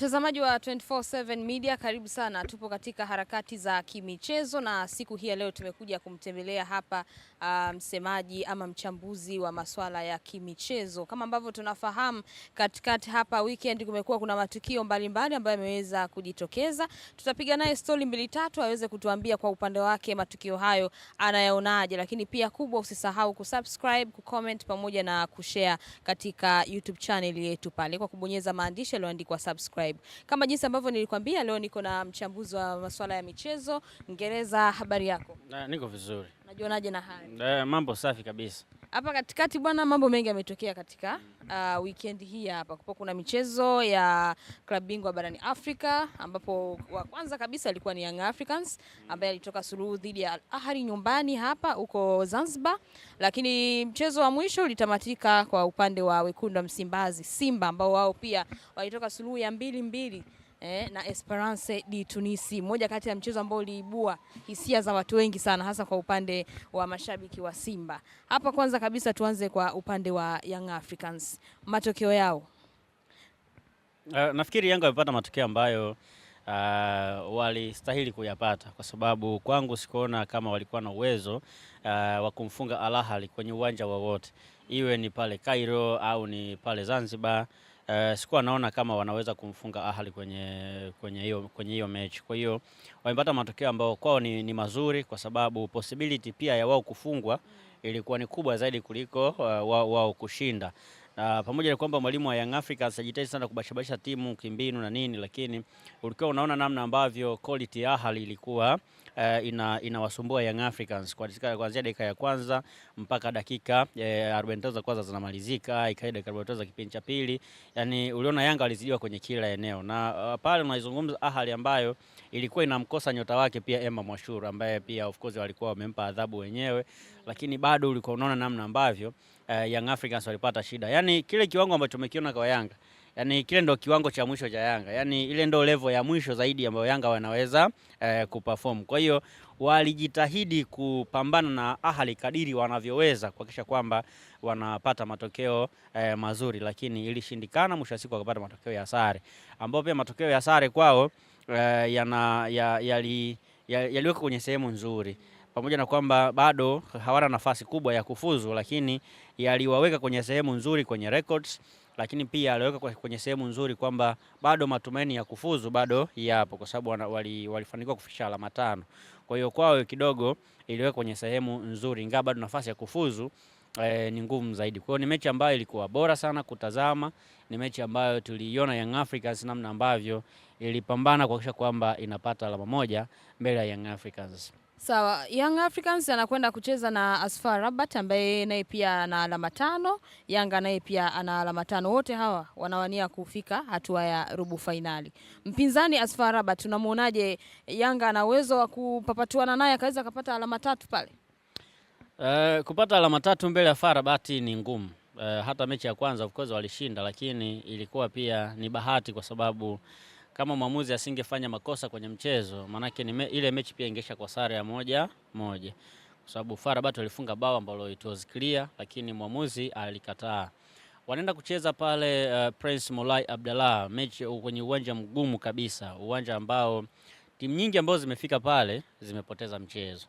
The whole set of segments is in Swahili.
Mtazamaji wa 24/7 Media, karibu sana. Tupo katika harakati za kimichezo na siku hii ya leo tumekuja kumtembelea hapa msemaji ama mchambuzi wa masuala ya kimichezo. Kama ambavyo tunafahamu, katikati hapa weekend kumekuwa kuna matukio mbalimbali ambayo yameweza kujitokeza. Tutapiga naye story mbili tatu aweze kutuambia kwa upande wake matukio hayo anayaonaje, lakini pia kubwa, usisahau kusubscribe, kucomment pamoja na kushare katika YouTube channel yetu pale kwa kubonyeza maandishi yaliyoandikwa subscribe. Kama jinsi ambavyo nilikwambia, leo niko na mchambuzi wa masuala ya michezo. Ngereza, habari yako? Niko vizuri. Unajionaje na hali? Mambo safi kabisa. Hapa katikati bwana, mambo mengi yametokea katika weekend hii hapa. Kuna michezo ya klabu bingwa barani Afrika, ambapo wa kwanza kabisa alikuwa ni Young Africans ambaye alitoka suluhu dhidi ya Al Ahly nyumbani hapa huko Zanzibar, lakini mchezo wa mwisho ulitamatika kwa upande wa wekundu wa Msimbazi Simba, ambao wao pia walitoka suluhu ya 2-2 na Esperance de Tunisi, moja kati ya mchezo ambao uliibua hisia za watu wengi sana, hasa kwa upande wa mashabiki wa Simba. Hapa kwanza kabisa tuanze kwa upande wa Young Africans, matokeo yao. Nafikiri Yanga wamepata matokeo ambayo walistahili kuyapata, kwa sababu kwangu sikuona kama walikuwa na uwezo wa kumfunga Al Ahly kwenye uwanja wowote, iwe ni pale Cairo au ni pale Zanzibar. Sikuwa naona kama wanaweza kumfunga Ahly kwenye hiyo mechi. Kwa hiyo wamepata matokeo ambayo kwao ni mazuri, kwa sababu possibility pia ya wao kufungwa ilikuwa ni kubwa zaidi kuliko wao kushinda. Pamoja na kwamba mwalimu wa Young Africans ajitahidi sana kubashabasha timu kimbinu na nini, lakini ulikuwa unaona namna ambavyo quality ya Ahly ilikuwa inawasumbua Young Africans kuanzia dakika ya kwanza mpaka dakika 45 za kwanza zinamalizika, ikaenda dakika 45 za kipindi cha pili. Yani uliona Yanga walizidiwa kwenye kila eneo, na pale unaizungumza Ahly ambayo ilikuwa inamkosa nyota wake pia Emma Mwashuru, ambaye pia of course walikuwa wamempa adhabu wenyewe, lakini bado ulikuwa unaona namna ambavyo Young Africans walipata shida. Yani kile kiwango ambacho tumekiona kwa Yanga, yani kile ndo kiwango cha mwisho cha Yanga. Yani ile ndo level ya mwisho zaidi ambayo Yanga wanaweza kuperform. Kwa hiyo walijitahidi kupambana na Ahly kadiri wanavyoweza kuhakikisha kwamba wanapata matokeo mazuri, lakini ilishindikana. Mwisho wa siku wakapata matokeo ya sare, ambapo pia matokeo ya sare kwao yaliweka kwenye sehemu nzuri, pamoja na kwamba bado hawana nafasi kubwa ya kufuzu, lakini yaliwaweka kwenye sehemu nzuri kwenye records, lakini pia aliweka kwenye sehemu nzuri kwamba bado matumaini ya kufuzu bado yapo, kwa sababu walifanikiwa kufikisha alama 5. Kwa hiyo kwao kidogo iliweka kwenye sehemu nzuri, ingawa bado nafasi ya kufuzu ni ngumu zaidi. Kwa hiyo ni mechi ambayo ilikuwa bora sana kutazama, ni mechi ambayo tuliiona Young Africans namna ambavyo ilipambana kuhakikisha kwamba inapata alama moja mbele ya Young Africans. Sawa, Young Africans anakwenda kucheza na AS FAR Rabat ambaye naye pia ana alama 5, Yanga naye pia ana alama 5. Wote hawa wanawania kufika hatua ya robo finali. Mpinzani AS FAR Rabat, tunamuonaje? Yanga ana uwezo wa kupapatuana naye akaweza kupata alama 3 pale? Kupata alama 3 mbele ya FAR Rabat ni ngumu. Hata mechi ya kwanza of course walishinda, lakini ilikuwa pia ni bahati, kwa sababu kama mwamuzi asingefanya makosa kwenye mchezo, manake ile mechi pia ingesha kwa sare ya 1-1, kwa sababu FAR Rabat walifunga bao ambalo it was clear, lakini mwamuzi alikataa. Wanaenda kucheza pale Prince Moulay Abdallah, mechi kwenye uwanja mgumu kabisa, uwanja ambao timu nyingi ambazo zimefika pale zimepoteza mchezo.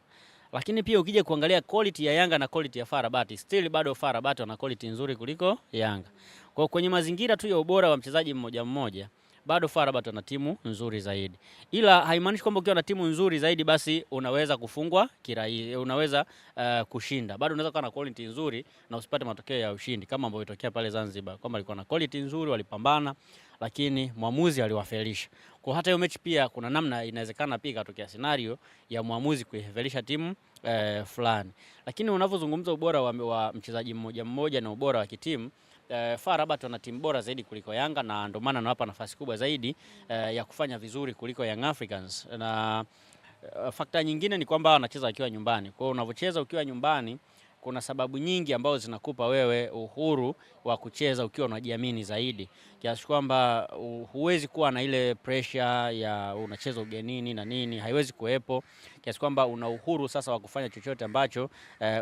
Lakini pia ukija kuangalia quality ya Yanga na quality ya FAR Rabat, still bado FAR Rabat wana quality nzuri kuliko Yanga. Kwa kwenye mazingira tu ya ubora wa mchezaji mmoja mmoja, bado FAR Rabat wana timu nzuri zaidi. Ila haimaanishi kwamba ukiwa na timu nzuri zaidi basi unaweza kufungwa kirahisi, unaweza kushinda. Bado unaweza kuwa na quality nzuri na usipate matokeo ya ushindi, kama ambavyo ilitokea pale Zanzibar, kwamba walikuwa na quality nzuri, walipambana, lakini mwamuzi aliwafelisha. Kwa hata hiyo mechi pia kuna namna inawezekana pia katokea scenario ya mwamuzi kuifelisha timu fulani. Lakini unavyozungumza ubora wa mchezaji mmoja mmoja na ubora wa kitimu, FAR Rabat wana timu bora zaidi kuliko Yanga, na ndio maana nawapa nafasi kubwa zaidi ya kufanya vizuri kuliko Young Africans. Na fakta nyingine ni kwamba wanacheza wakiwa nyumbani. Kwa hiyo unavyocheza ukiwa nyumbani, kuna sababu nyingi ambazo zinakupa wewe uhuru wa kucheza ukiwa unajiamini zaidi, kiasi kwamba huwezi kuwa na ile pressure ya unacheza ugenini na nini, haiwezi kuwepo, kiasi kwamba una uhuru sasa wa kufanya chochote ambacho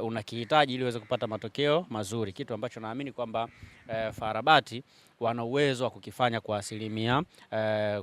unakihitaji ili uweze kupata matokeo mazuri, kitu ambacho naamini kwamba FAR Rabat wana uwezo wa kukifanya kwa asilimia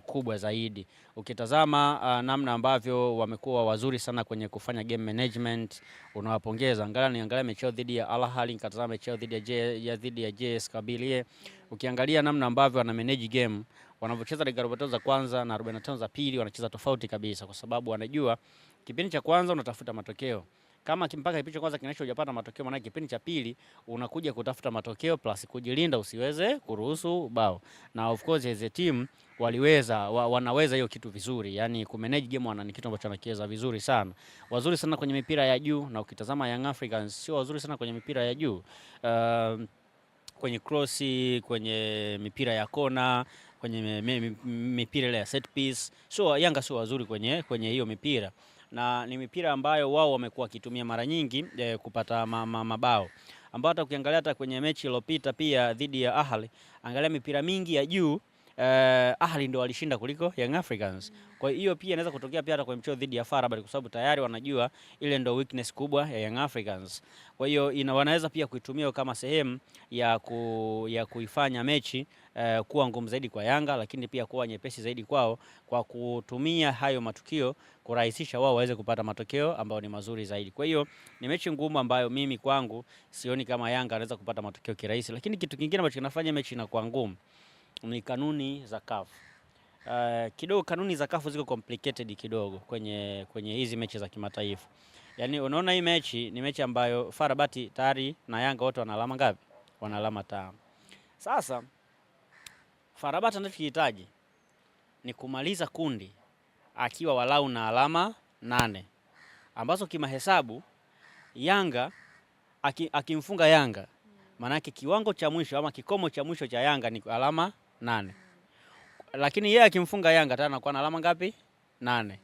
kubwa zaidi. Ukitazama namna ambavyo wamekuwa wazuri sana kwenye kufanya game management, unawapongeza. Angalia mechi yao dhidi ya Al Ahly, nikatazama mechi yao dhidi ya JS Kabylie. Ukiangalia namna ambavyo wana manage game, wanavyocheza dakika 45 za kwanza na 45 za pili wanacheza tofauti kabisa, kwa sababu wanajua kipindi cha kwanza unatafuta matokeo. Kama mpaka kipindi cha kwanza kinacho hujapata matokeo, maana kipindi cha pili unakuja kutafuta matokeo plus kujilinda usiweze kuruhusu bao. Na of course as a team wanaweza hiyo kitu vizuri. Yani ku manage game ni kitu ambacho wanakiweza vizuri sana. Wazuri sana kwenye mipira ya juu, na ukitazama Young Africans sio wazuri sana kwenye mipira ya juu. Kwenye crossi, kwenye mipira ya kona, kwenye mipira ile ya set piece. So Yanga sio wazuri kwenye hiyo mipira. Na ni mipira ambayo wao wamekuwa wakitumia mara nyingi kupata mabao. Ambao hata ukiangalia hata kwenye mechi iliyopita pia dhidi ya Ahly, angalia mipira mingi ya juu Ahly ndio walishinda kuliko Young Africans. Kwa hiyo pia inaweza kutokea pia hata kwenye mchezo dhidi ya FAR Rabat, kwa sababu tayari wanajua ile ndio weakness kubwa ya Young Africans. Kwa hiyo wanaweza pia kuitumia kama sehemu ya kuifanya mechi kuwa ngumu zaidi kwa Yanga, lakini pia kuwa nyepesi zaidi kwao, kwa kutumia hayo matukio kurahisisha wao waweze kupata matokeo ambayo ni mazuri zaidi. Kwa hiyo ni mechi ngumu ambayo mimi kwangu sioni kama Yanga anaweza kupata matokeo kirahisi, lakini kitu kingine ambacho kinafanya mechi inakuwa ngumu ni kanuni za CAF. Kidogo kanuni za CAF ziko complicated kidogo kwenye hizi mechi za kimataifa. Yaani unaona hii mechi ni mechi ambayo FAR Rabat tayari na Yanga wote wana alama ngapi? Wana alama 5. Sasa FAR Rabat anachokihitaji ni kumaliza kundi akiwa walau na alama 8, ambazo kimahesabu Yanga akimfunga Yanga, maanake kiwango cha mwisho ama kikomo cha mwisho cha Yanga ni alama 8. Lakini yeye akimfunga Yanga tena anakuwa na alama ngapi? 8.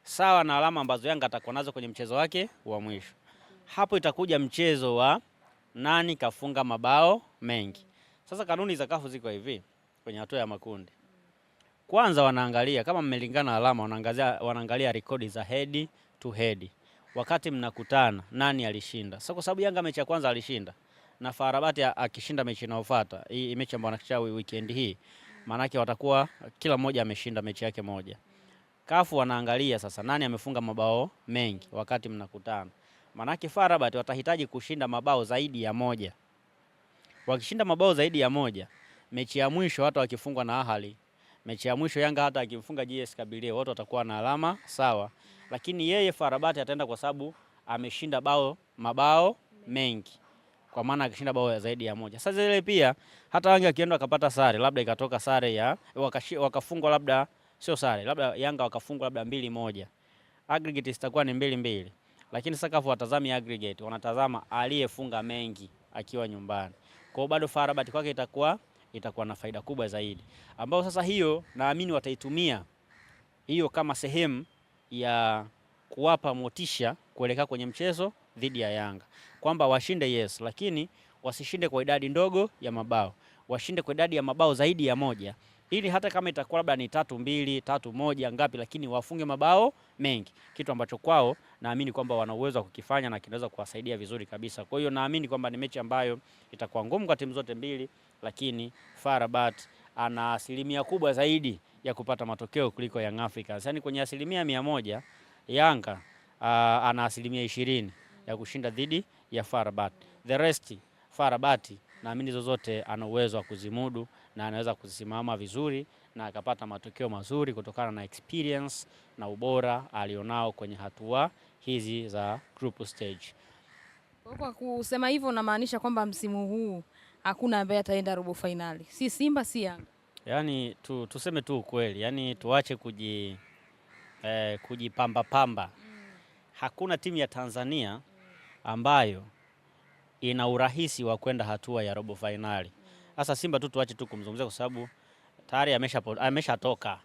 Sawa na alama ambazo Yanga atakuwa nazo kwenye mchezo wake wa mwisho. Hapo itakuja mchezo wa nani kafunga mabao mengi. Sasa kanuni za CAF ziko hivi kwenye hatua ya makundi. Kwanza wanaangalia kama mmelingana alama, wanaangalia rekodi za head to head. Wakati mnakutana nani alishinda? Sasa kwa sababu Yanga mechi ya kwanza alishinda na FAR Rabat akishinda mechi inayofuata, hii mechi ambayo wanacheza weekend hii, maana yake watakuwa kila mmoja ameshinda mechi yake moja. CAF wanaangalia sasa nani amefunga mabao mengi wakati mnakutana. Maana yake FAR Rabat watahitaji kushinda mabao zaidi ya moja. Wakishinda mabao zaidi ya moja, mechi ya mwisho hata wakifungwa na Ahly, mechi ya mwisho Yanga hata akimfunga JS Kabylie, wote watakuwa na alama sawa. Lakini yeye FAR Rabat ataenda kwa sababu ameshinda mabao mengi, kwa maana akishinda bao zaidi ya moja. Sasa ile pia hata Yanga akienda akapata sare, labda ikatoka sare ya wakafungwa, labda sio sare, labda Yanga wakafungwa labda 2-1, aggregate itakuwa ni 2-2. Lakini sasa CAF watazami aggregate, wanatazama aliyefunga mengi akiwa nyumbani. Kwa hiyo bado FAR Rabat kwake itakuwa na faida kubwa zaidi, ambao sasa hiyo naamini wataitumia hiyo kama sehemu ya kuwapa motisha kuelekea kwenye mchezo dhidi ya Yanga, kwamba washinde yes, lakini wasishinde kwa idadi ndogo ya mabao, washinde kwa idadi ya mabao zaidi ya moja, ili hata kama itakuwa labda ni 3-2, 3-1 ngapi, lakini wafunge mabao mengi, kitu ambacho kwao naamini kwamba wana uwezo wa kukifanya na kinaweza kuwasaidia vizuri kabisa. Kwa hiyo naamini kwamba ni mechi ambayo itakuwa ngumu kwa timu zote mbili, lakini FAR Rabat ana asilimia kubwa zaidi ya kupata matokeo kuliko Young Africans. Yaani kwenye asilimia 100 Yanga ana asilimia 20 ya kushinda dhidi ya FAR Rabat. The rest FAR Rabat naamini zozote ana uwezo wa kuzimudu na anaweza kuzisimama vizuri na akapata matokeo mazuri kutokana na experience na ubora alionao kwenye hatua hizi za group stage. Kwa kusema hivyo unamaanisha kwamba msimu huu hakuna ambaye ataenda robo finali, si Simba si Yanga? Yaani tuseme tu ukweli, yaani tuache kujipamba pamba. Hakuna timu ya Tanzania ambayo ina urahisi wa kwenda hatua ya robo finali. Sasa Simba tuache tu kumzungumzia kwa sababu tayari ameshatoka.